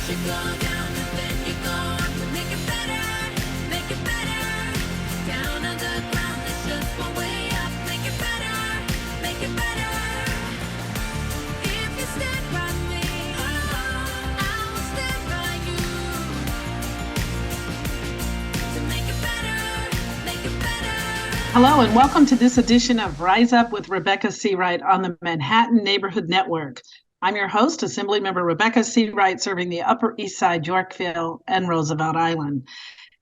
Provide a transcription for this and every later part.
You go down and then you go up to make it better, make it better. Down on the ground, it's just one way up. Make it better, make it better. If you stand by me, I will stand by you. To make it better, make it better. Hello and welcome to this edition of Rise Up with Rebecca Seawright on the Manhattan Neighborhood Network. I'm your host, Assemblymember Rebecca Seawright, serving the Upper East Side, Yorkville, and Roosevelt Island,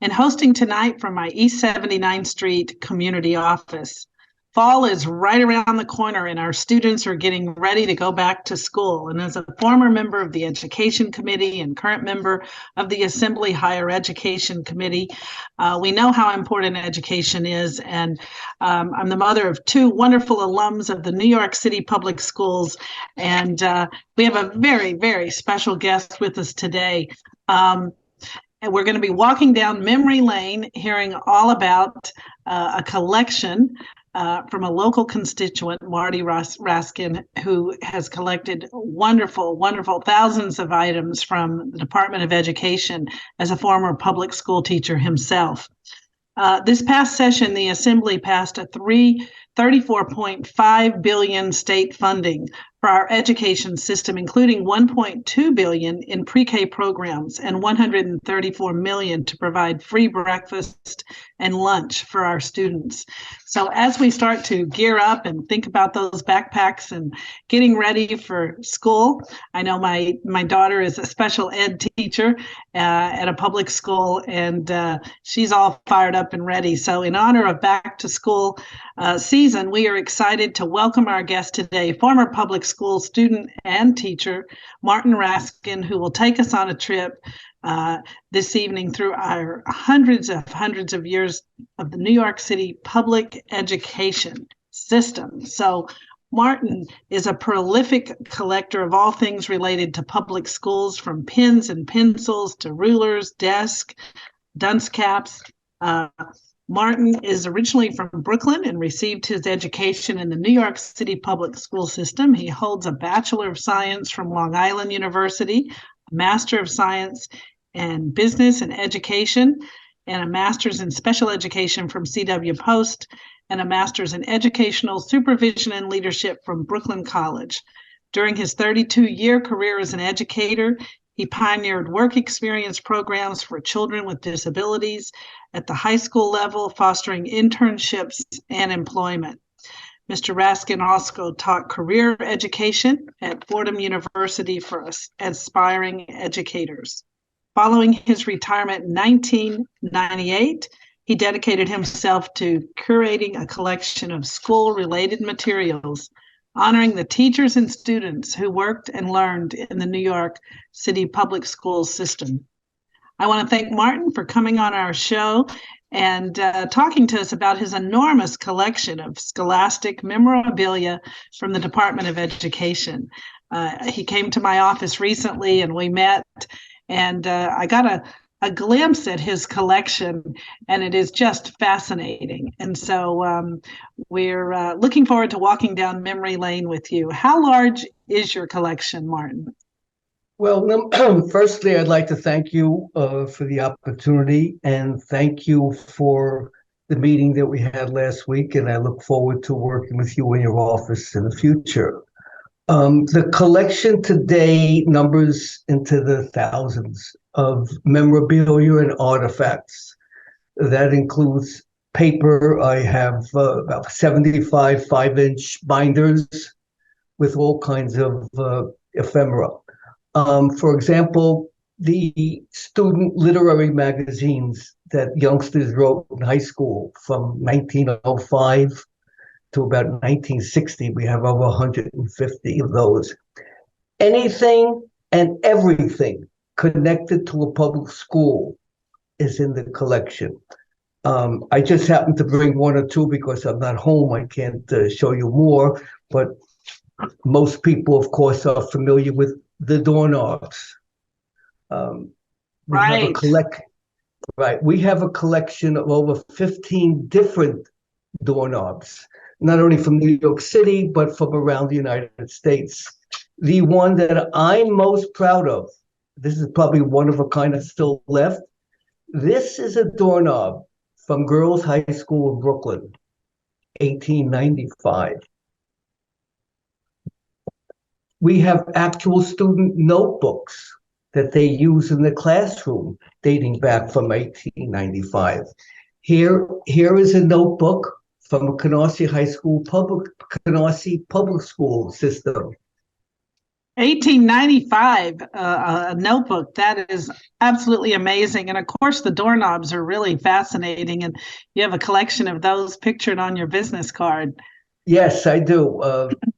and hosting tonight from my East 79th Street community office. Fall is right around the corner, and our students are getting ready to go back to school. And as a former member of the Education Committee and current member of the Assembly Higher Education Committee, we know how important education is. And I'm the mother of two wonderful alums of the New York City Public Schools. And we have a very, very special guest with us today. And we're going to be walking down memory lane, hearing all about a collection from a local constituent, Marty Raskin, who has collected wonderful, wonderful thousands of items from the Department of Education as a former public school teacher himself. This past session, the Assembly passed a $34.5 billion state funding for our education system, including $1.2 billion in pre-K programs and $134 million to provide free breakfast and lunch for our students. So as we start to gear up and think about those backpacks and getting ready for school, I know my daughter is a special ed teacher at a public school, and she's all fired up and ready. So in honor of back to school season, we are excited to welcome our guest today, former public school student and teacher, Martin Raskin, who will take us on a trip this evening through our hundreds of years of the New York City public education system. So Martin is a prolific collector of all things related to public schools, from pens and pencils to rulers, desks, dunce caps. Martin is originally from Brooklyn and received his education in the New York City public school system. He holds a Bachelor of Science from Long Island University, a Master of Science in Business and Education, and a Master's in Special Education from C.W. Post, and a Master's in Educational Supervision and Leadership from Brooklyn College. During his 32-year career as an educator, he pioneered work experience programs for children with disabilities at the high school level, fostering internships and employment. Mr. Raskin also taught career education at Fordham University for aspiring educators. Following his retirement in 1998, he dedicated himself to curating a collection of school-related materials, honoring the teachers and students who worked and learned in the New York City public school system. I want to thank Martin for coming on our show and talking to us about his enormous collection of scholastic memorabilia from the Department of Education. He came to my office recently and we met, and I got a glimpse at his collection, and it is just fascinating. And so we're looking forward to walking down memory lane with you. How large is your collection, Martin? Well, firstly, I'd like to thank you for the opportunity, and thank you for the meeting that we had last week, and I look forward to working with you in your office in the future. The collection today numbers into the thousands of memorabilia and artifacts. That includes paper. I have about 75 5-inch binders with all kinds of ephemera. For example, the student literary magazines that youngsters wrote in high school from 1905 to about 1960, we have over 150 of those. Anything and everything connected to a public school is in the collection. I just happen to bring one or two because I'm not home. I can't show you more, but most people, of course, are familiar with the doorknobs. Right. We have a collection of over 15 different doorknobs, not only from New York City, but from around the United States. The one that I'm most proud of This is probably one of a kind that's still left. This is a doorknob from Girls High School in Brooklyn, 1895. We have actual student notebooks that they use in the classroom dating back from 1895. Here is a notebook from a Canarsie Public School system. 1895, a notebook. That is absolutely amazing. And of course, the doorknobs are really fascinating. And you have a collection of those pictured on your business card. Yes, I do.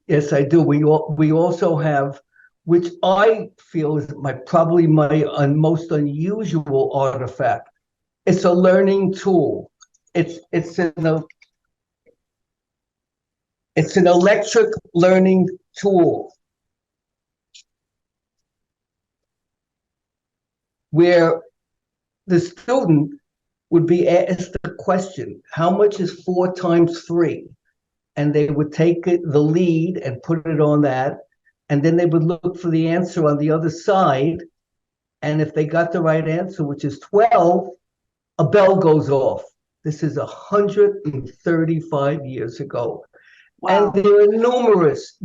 Yes, I do. We also have, which I feel is probably my most unusual artifact. It's a learning tool. It's an electric learning tool where the student would be asked the question, how much is 4 times 3? And they would take the lead and put it on that. And then they would look for the answer on the other side. And if they got the right answer, which is 12, a bell goes off. This is 135 years ago. Wow. And there are numerous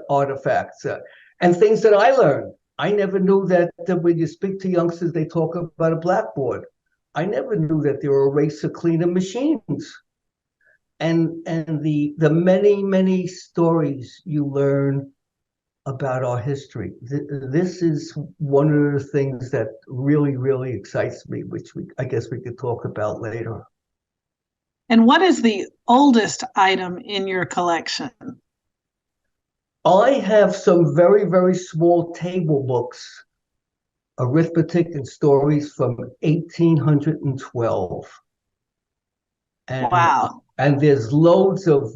artifacts and things that I learned. I never knew that when you speak to youngsters, they talk about a blackboard. I never knew that there were eraser cleaner machines. And the many stories you learn about our history. This is one of the things that really excites me, which I guess we could talk about later. And what is the oldest item in your collection? I have some very small table books, arithmetic and stories from 1812. Wow. And there's loads of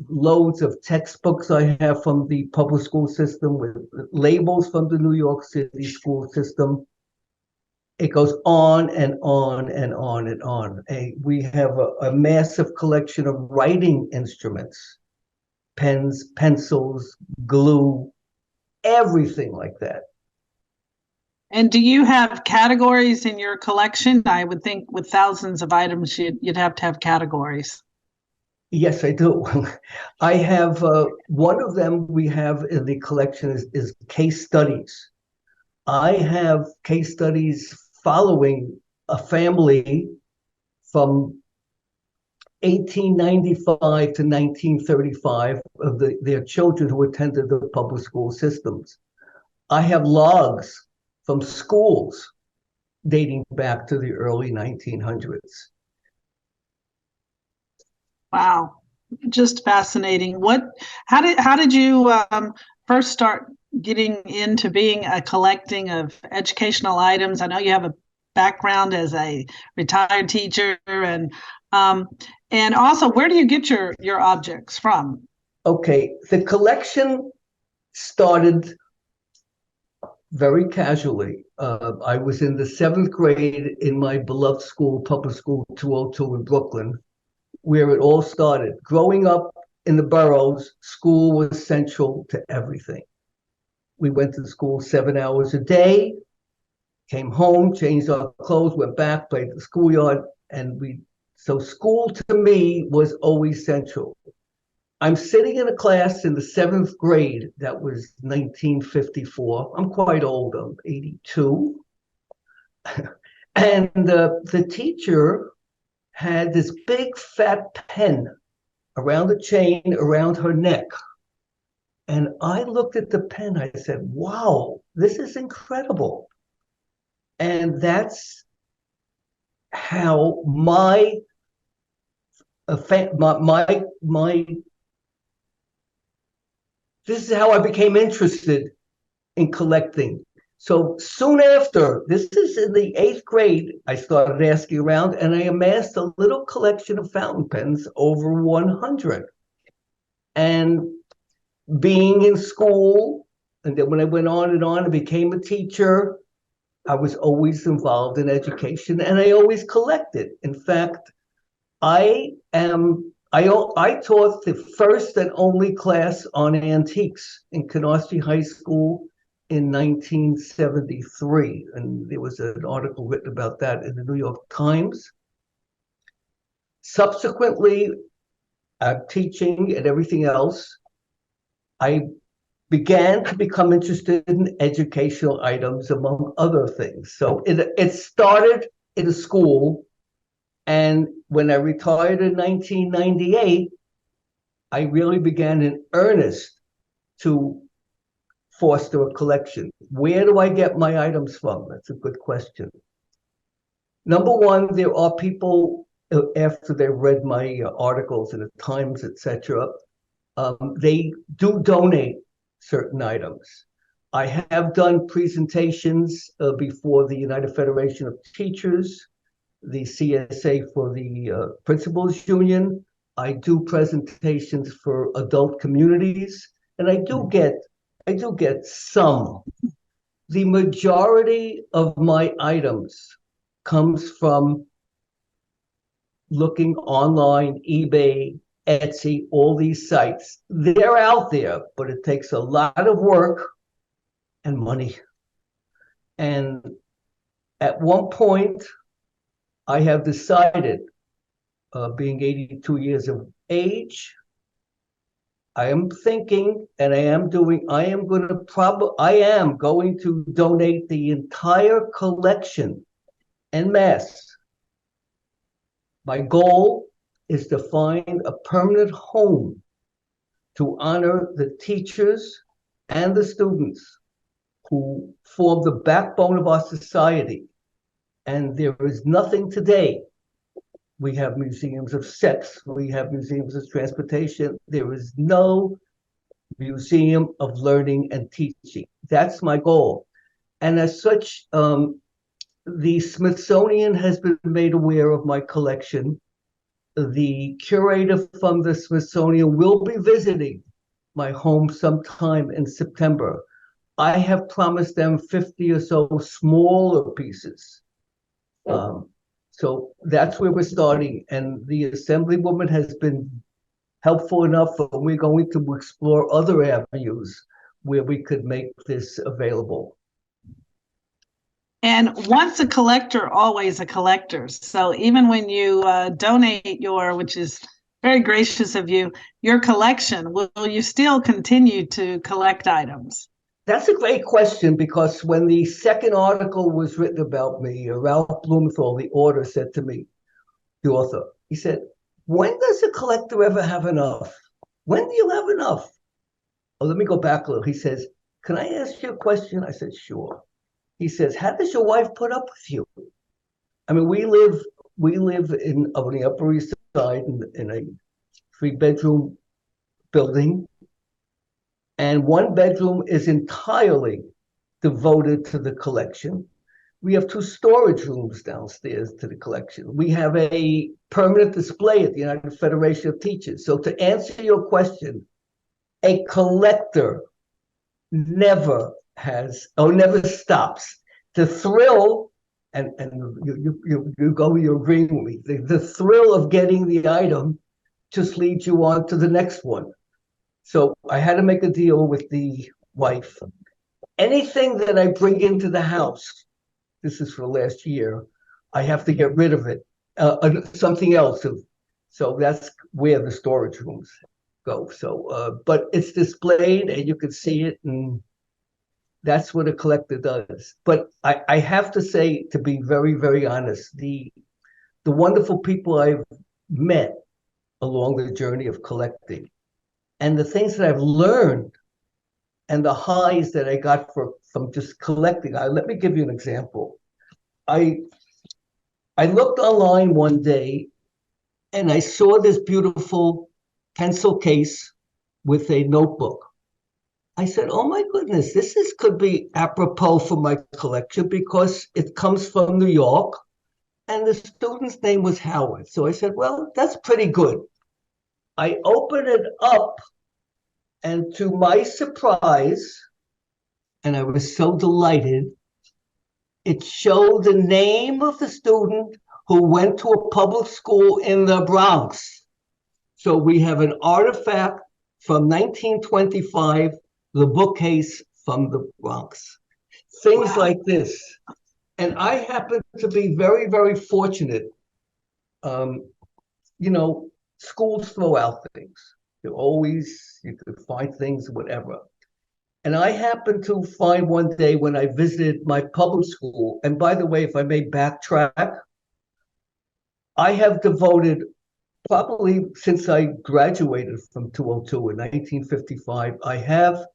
textbooks I have from the public school system with labels from the New York City school system. It goes on and on and on and on. We have a massive collection of writing instruments, pens, pencils, glue, everything like that. And do you have categories in your collection? I would think with thousands of items, you'd have to have categories. Yes, I do. I have one of them we have in the collection is case studies. I have case studies following a family from 1895 to 1935 of their children who attended the public school systems. I have logs from schools dating back to the early 1900s. Wow, just fascinating. How did you first start getting into being a collecting of educational items? I know you have a background as a retired teacher, and also, where do you get your objects from? Okay, the collection started very casually. I was in the 7th grade in my beloved school, public school 202 in Brooklyn, where it all started. Growing up in the boroughs, school was central to everything. We went to school 7 hours a day, came home, changed our clothes, went back, played the schoolyard, so school to me was always central. I'm sitting in a class in the 7th grade. That was 1954. I'm quite old. I'm 82. And the teacher had this big fat pen around the chain around her neck. And I looked at the pen. I said, wow, this is incredible. And that's how this is how I became interested in collecting. So soon after, this is in the 8th grade, I started asking around and I amassed a little collection of fountain pens, over 100. And being in school, and then when I went on and became a teacher, I was always involved in education and I always collected. In fact, I taught the first and only class on antiques in Canarsie High School in 1973, and there was an article written about that in the New York Times. Subsequently, teaching and everything else, I began to become interested in educational items, among other things. So it started in a school, and when I retired in 1998, I really began in earnest to foster a collection. Where do I get my items from? That's a good question. Number one, there are people, after they've read my articles in the Times, etc., they do donate certain items. I have done presentations before the United Federation of Teachers, the CSA for the Principals Union. I do presentations for adult communities, and I do get some. The majority of my items comes from looking online, eBay, Etsy, all these sites. They're out there, but it takes a lot of work and money. And at one point, I have decided, being 82 years of age, I am thinking, and I am going to donate the entire collection en masse. My goal is to find a permanent home to honor the teachers and the students who form the backbone of our society. And there is nothing today. We have museums of sex, we have museums of transportation. There is no museum of learning and teaching. That's my goal. And as such, the Smithsonian has been made aware of my collection. The curator from the Smithsonian will be visiting my home sometime in September. I have promised them 50 or so smaller pieces. So that's where we're starting. And the Assemblywoman has been helpful enough, and we're going to explore other avenues where we could make this available. And once a collector, always a collector. So even when you donate which is very gracious of you, your collection, will you still continue to collect items? That's a great question, because when the second article was written about me, Ralph Blumenthal, the author, said to me, he said, when does a collector ever have enough? When do you have enough? Oh, let me go back a little. He says, can I ask you a question? I said, sure. He says, how does your wife put up with you? I mean, we live on the Upper East Side in a 3-bedroom building. And one bedroom is entirely devoted to the collection. We have 2 storage rooms downstairs to the collection. We have a permanent display at the United Federation of Teachers. So to answer your question, a collector never stops. The thrill, and you're agreeing with me, the thrill of getting the item just leads you on to the next one. So I had to make a deal with the wife. Anything that I bring into the house, this is for last year, I have to get rid of it. Something else. So that's where the storage rooms go. So, but it's displayed and you can see it, and that's what a collector does. But I have to say, to be very, very honest, the wonderful people I've met along the journey of collecting, and the things that I've learned, and the highs that I got from just collecting. Let me give you an example. I looked online one day, and I saw this beautiful pencil case with a notebook. I said, oh my goodness, could be apropos for my collection, because it comes from New York, and the student's name was Howard. So I said, well, that's pretty good. I opened it up, and to my surprise, and I was so delighted, it showed the name of the student who went to a public school in the Bronx. So we have an artifact from 1925, the bookcase from the Bronx. Things like this. And I happen to be very, very fortunate. You know, schools throw out things. You could find things, whatever. And I happened to find one day when I visited my public school. And by the way, if I may backtrack, I have devoted probably since I graduated from 202 in 1955, I have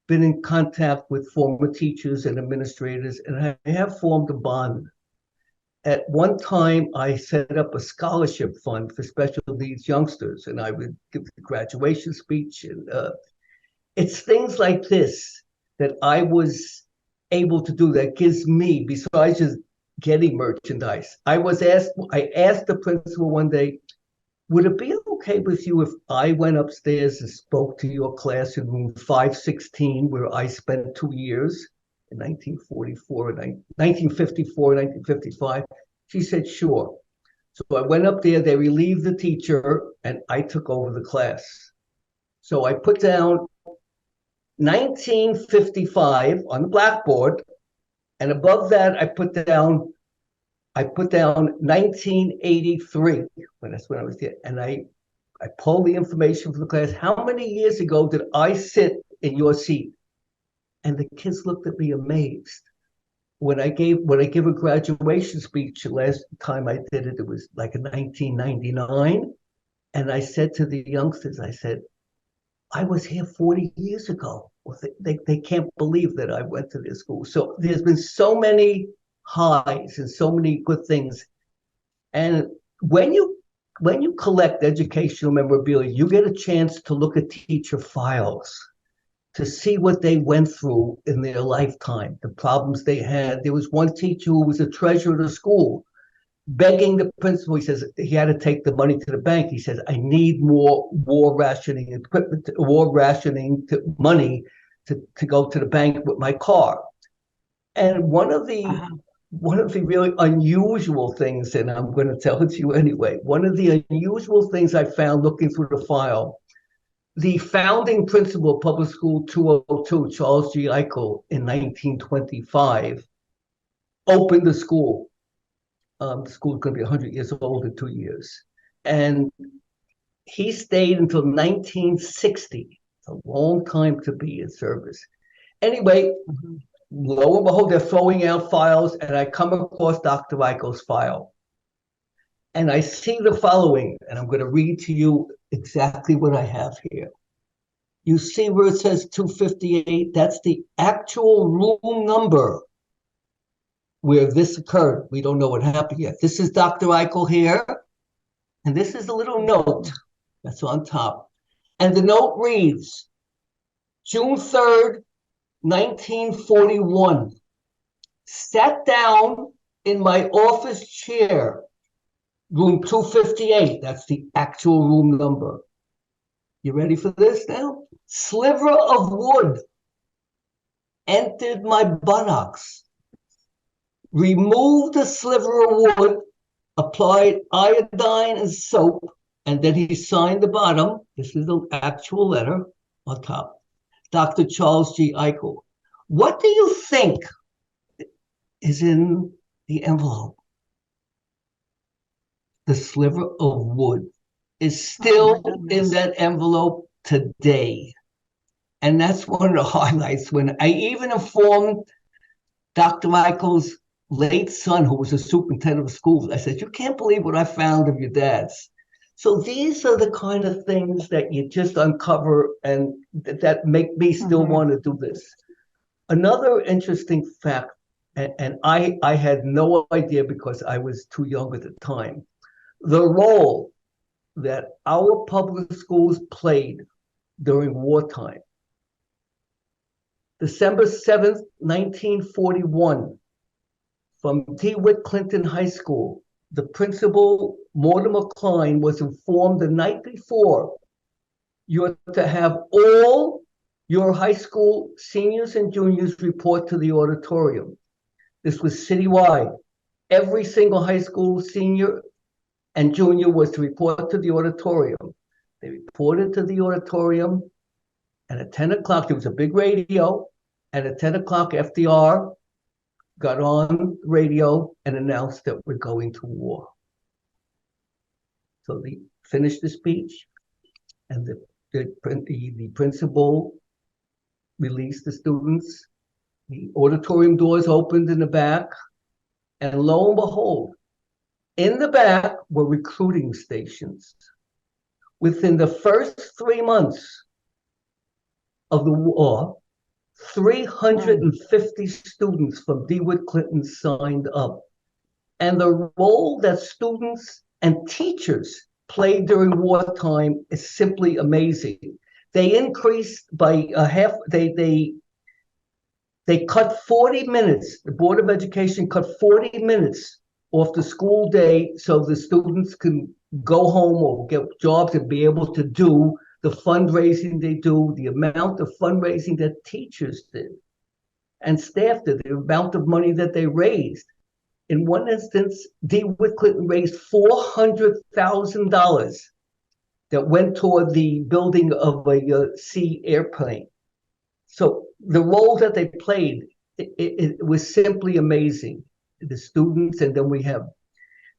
been in contact with former teachers and administrators, and I have formed a bond. At one time, I set up a scholarship fund for special needs youngsters, and I would give the graduation speech. And it's things like this that I was able to do that gives me, besides just getting merchandise. I asked the principal one day, would it be okay with you if I went upstairs and spoke to your class in room 516, where I spent 2 years in 1954, 1954, 1955? She said, sure. So I went up there, they relieved the teacher, and I took over the class. So I put down 1955 on the blackboard, and above that, I put down 1983, that's when I was there. And I pulled the information from the class. How many years ago did I sit in your seat? And the kids looked at me amazed. When I give a graduation speech, the last time I did it, it was like in 1999. And I said to the youngsters, I said, I was here 40 years ago. They can't believe that I went to their school. So there's been so many highs and so many good things. And when you collect educational memorabilia, you get a chance to look at teacher files, to see what they went through in their lifetime, the problems they had. There was one teacher who was a treasurer of the school, begging the principal. He says he had to take the money to the bank. He says, I need more war rationing equipment, money to go to the bank with my car. And one of the really unusual things, and I'm going to tell it to you anyway, one of the unusual things I found looking through the file, the founding principal of Public School 202, Charles G. Eichel, in 1925, opened the school. The school is going to be 100 years old in 2 years. And he stayed until 1960. It's a long time to be in service. Anyway, lo and behold, they're throwing out files, and I come across Dr. Eichel's file. And I see the following, and I'm going to read to you exactly what I have here. You see where it says 258? That's the actual room number where this occurred. We don't know what happened yet. This is Dr. Eichel here, and this is a little note that's on top. And the note reads, June 3rd, 1941, sat down in my office chair, room 258. That's the actual room number. You ready for this now? Sliver of wood entered my buttocks. Removed the sliver of wood, applied iodine and soap, and then he signed the bottom. This is the actual letter on top. Dr. Charles G. Eichel. What do you think is in the envelope? The sliver of wood is still in that envelope today. And that's one of the highlights. When I even informed Dr. Eichel's late son, who was a superintendent of schools, I said, you can't believe what I found of your dad's. So these are the kind of things that you just uncover and that make me still want to do this. Another interesting fact, and I had no idea because I was too young at the time, the role that our public schools played during wartime. December 7th, 1941, from DeWitt Clinton High School, the principal, Mortimer Klein, was informed the night before, you're to have all your high school seniors and juniors report to the auditorium. This was citywide. Every single high school senior and junior was to report to the auditorium. They reported to the auditorium, and at 10 o'clock, there was a big radio, And at 10 o'clock, FDR got on the radio and announced that we're going to war. So they finished the speech, and the principal released the students. The auditorium doors opened in the back, and lo and behold, in the back were recruiting stations. Within the first 3 months of the war, 350 students from DeWitt Clinton signed up. And the role that students and teachers played during wartime is simply amazing. They increased by a half, they cut 40 minutes. The Board of Education cut 40 minutes off the school day so the students can go home or get jobs and be able to do the fundraising they do, the amount of fundraising that teachers did and staff did, the amount of money that they raised. In one instance, DeWitt Clinton raised $400,000 that went toward the building of a sea airplane. So the role that they played, it was simply amazing. The students, and then we have,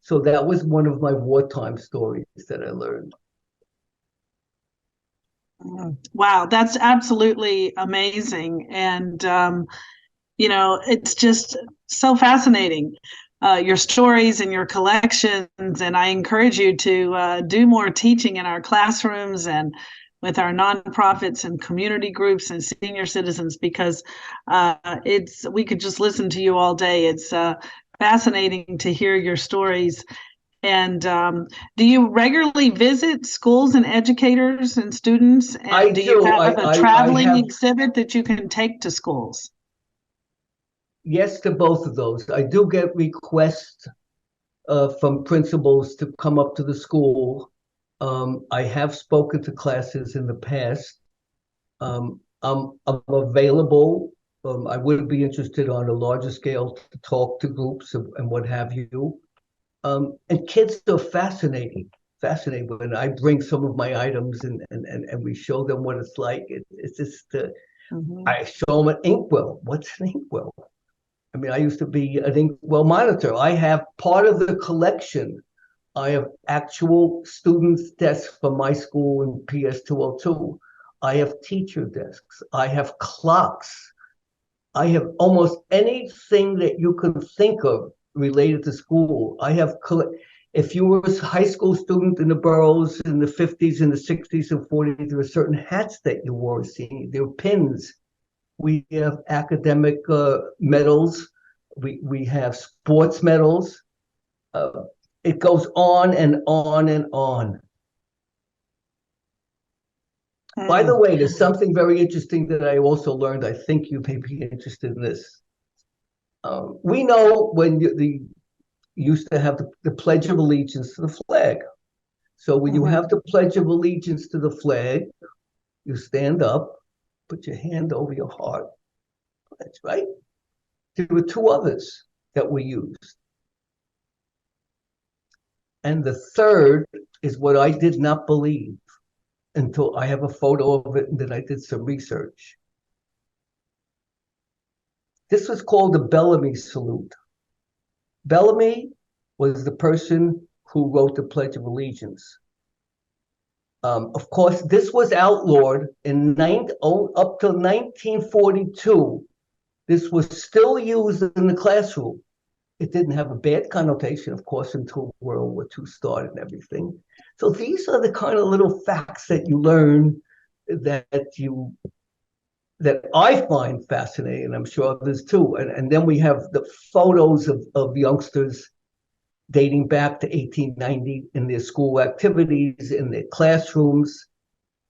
so that was one of my wartime stories that I learned. Wow, that's absolutely amazing. And, it's just so fascinating, your stories and your collections. And I encourage you to do more teaching in our classrooms and with our nonprofits and community groups and senior citizens, because we could just listen to you all day. It's fascinating to hear your stories. And do you regularly visit schools and educators and students? And do you have a traveling exhibit that you can take to schools? Yes, to both of those. I do get requests from principals to come up to the school. I have spoken to classes in the past. I'm available. I would be interested on a larger scale to talk to groups and what have you. And kids are fascinated when I bring some of my items and we show them what it's like. It's just, I show them an inkwell. What's an inkwell? I mean, I used to be an inkwell monitor. I have part of the collection. I have actual students' desks from my school in PS 202. I have teacher desks. I have clocks. I have almost anything that you can think of related to school. I have, if you were a high school student in the boroughs in the 50s and the 60s and 40s, there were certain hats that you wore. See, there were pins. We have academic medals. We have sports medals. It goes on and on and on. By the way, there's something very interesting that I also learned. I think you may be interested in this. We know when you used to have the Pledge of Allegiance to the flag. So when you have the Pledge of Allegiance to the flag, you stand up, put your hand over your heart. That's right. There were two others that were used. And the third is what I did not believe until I have a photo of it and then I did some research. This was called the Bellamy Salute. Bellamy was the person who wrote the Pledge of Allegiance. Of course, this was outlawed up till 1942. This was still used in the classroom. It didn't have a bad connotation, of course, until World War II started and everything. So these are the kind of little facts that you learn that I find fascinating, and I'm sure others too. And then we have the photos of youngsters dating back to 1890 in their school activities, in their classrooms.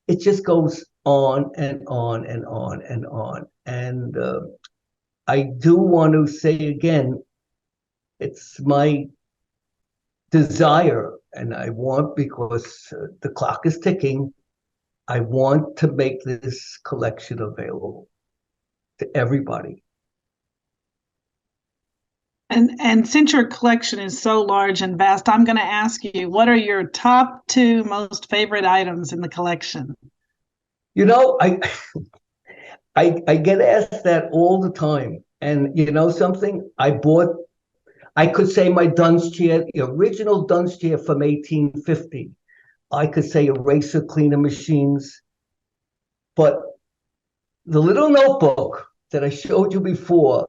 It just goes on and on and on and on. And I do want to say again, it's my desire, and I want, because the clock is ticking, I want to make this collection available to everybody. And since your collection is so large and vast, I'm going to ask you, what are your top two most favorite items in the collection? You know, I get asked that all the time. And you know something? I could say my Dunn's chair, the original Dunn's chair from 1850. I could say eraser cleaner machines. But the little notebook that I showed you before,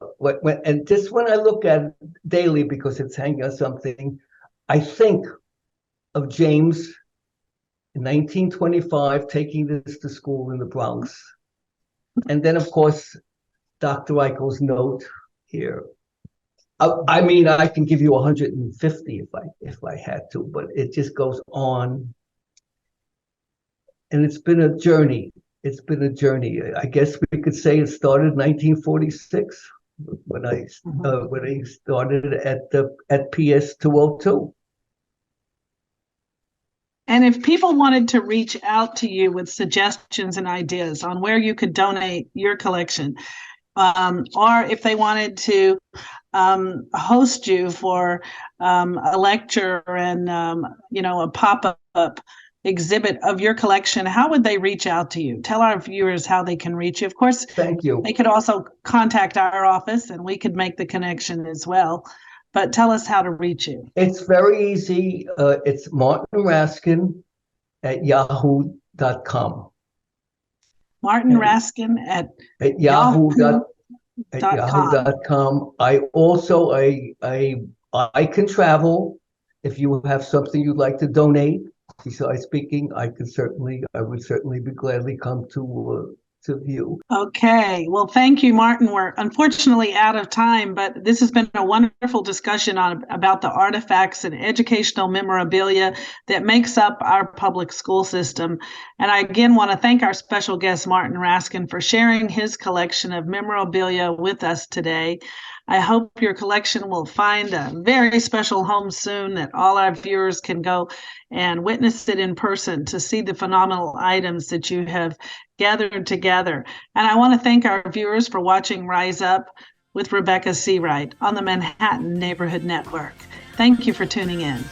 and just when I look at it daily because it's hanging on something, I think of James in 1925 taking this to school in the Bronx. And then, of course, Dr. Eichel's note here. I mean, I can give you 150 if I had to, but it just goes on. And it's been a journey. It's been a journey. I guess we could say it started in 1946 when I started at PS 202. And if people wanted to reach out to you with suggestions and ideas on where you could donate your collection, or if they wanted to host you for a lecture and a pop-up exhibit of your collection, how would they reach out to you? Tell our viewers how they can reach you. Of course, thank you. They could also contact our office and we could make the connection as well. But tell us how to reach you. It's very easy. It's Martin Raskin at yahoo.com. Martin Raskin at yahoo.com. yahoo.com. I also I can travel. If you have something you'd like to donate besides speaking, I would certainly be gladly come to view. Okay, well, thank you, Martin. We're unfortunately out of time, but this has been a wonderful discussion about the artifacts and educational memorabilia that makes up our public school system. And I again want to thank our special guest, Martin Raskin, for sharing his collection of memorabilia with us today. I hope your collection will find a very special home soon that all our viewers can go and witness it in person to see the phenomenal items that you have gathered together. And I want to thank our viewers for watching Rise Up with Rebecca Seawright on the Manhattan Neighborhood Network. Thank you for tuning in.